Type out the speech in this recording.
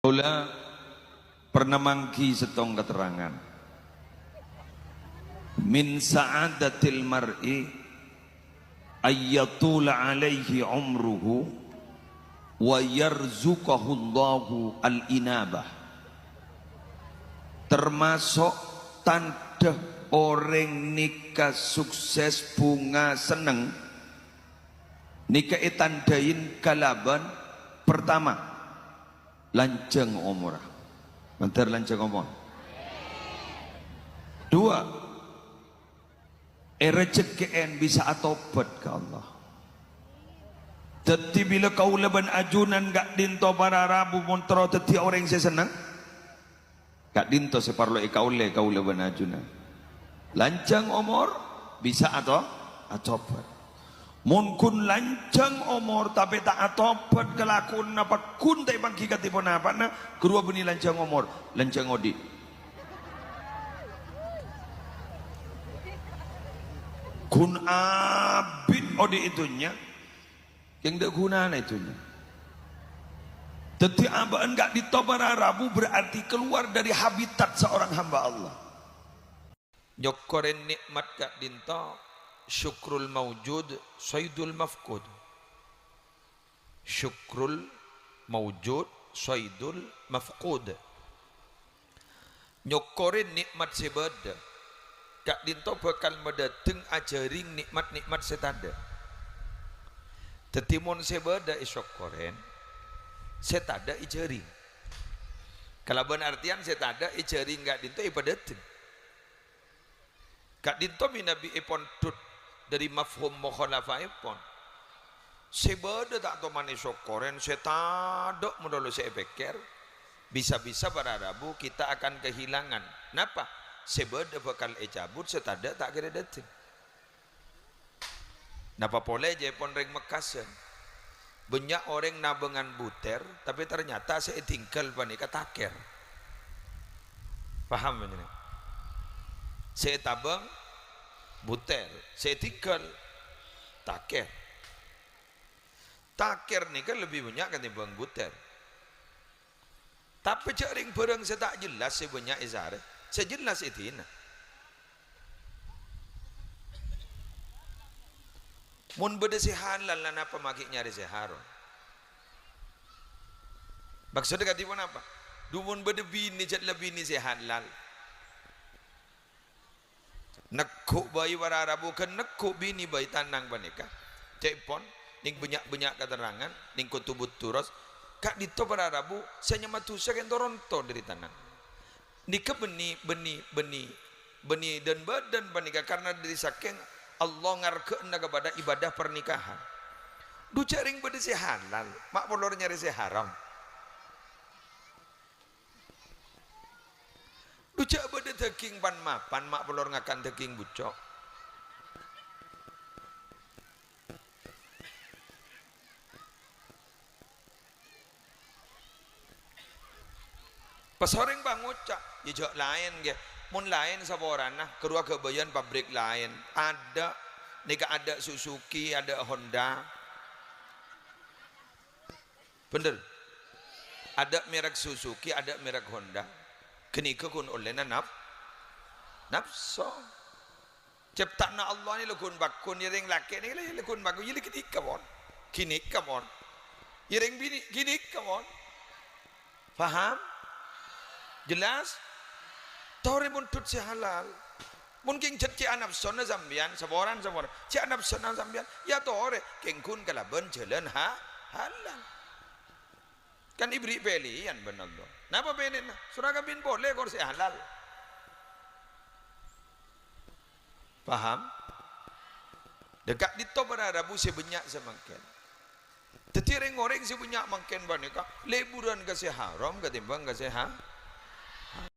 Kula pernah mangki setong keterangan min sa'adatil mar'i ayyatula alaihi umruhu wa yarzuqahu Allahu al-inabah. Termasuk tanda orang nikah sukses bunga seneng nikah tandain kalaban pertama lanjeng umur. Bentar lanjeng umur. Dua, rezekien bisa atobat ke Allah. Jadi bila kau leban ajunan gak dinto para rabu montro teti orang saya senang. Gak dinto separlo kau leban ajunan. Lanjeng umur bisa atobat. Mungkin lancang umur tapi tak atobat kelakon apa kun tak bangki katipun apa na kedua beni lancang umur lancang odi kun abid odi itunya yang tak guna itunya. Tetapi abaan enggak ditobara rabu berarti keluar dari habitat seorang hamba Allah. Nyokoren nikmat gak dinto syukrul mawjud saydul mafqud. Syukrul mawjud saydul mafqud. Nyokorin nikmat sebeda kak dinto bakal mendateng ajaring nikmat-nikmat setada. Tetimun sebeda isyokoren setada ijaring. Kalau benar artian setada ijaring gak dinto ibadatin. Kak dinto minabi ipon tut dari mafhum mukhalafah ipon sebeda tak to manis syukuren setadok modal saya pikir bisa-bisa para rabu kita akan kehilangan napa sebeda bakal ejabut setada tak kira detik napa boleh je pon reng mekasen banyak orang nabengan buter tapi ternyata saya tinggal panika taker paham ini saya tabang buter, saya tinggal taker. Taker ni kan lebih banyak ketimbang buter. Tapi jaring barang saya tak jelas saya banyak izar. Saya jelas itu ini. Mun beda si halal lah apa makik nyari si haram. Maksudnya katipan apa? Dumun beda bini jat lebih ni si halal. Nekuk bayi warara bukan nekuk bini bayi tanang panika cepon ning banyak-banyak keterangan ning kutubut turos kak dito para rabu saya nyamatu saya Toronto dari tanang nika beni dan badan panika karena dari saking Allah ngarkeun kepada ibadah pernikahan du caring bade si halal mak polor nyari si haram Ucap beda daging pan mapan mak pelor ngakan daging bucok. Pasoreng bang ucap, jejak lain ge. Mun lain saborana kedua kebayan pabrik lain. Ada nika ada Suzuki, ada Honda. Bener. Ada merek Suzuki, ada merek Honda. Kenika kun oleh nafsu ciptaan Allah ni lekun bakun yang laki ni lekun bakun jadi kenika mon kenika mon yang bini kenika mon faham jelas tore pun tut si halal mungkin cek anak sona zambian saboran cek anak sona zambian ya tore kengkun kalaban jalan halal kan ibri pelian benar doh. Napa penin? Surah kabin boleh kursi halal. Paham? Dekat dito para rabu sebanyak semakin. Tetireng orang sebanyak makin banika. Leburan kasih haram ketimbang kasih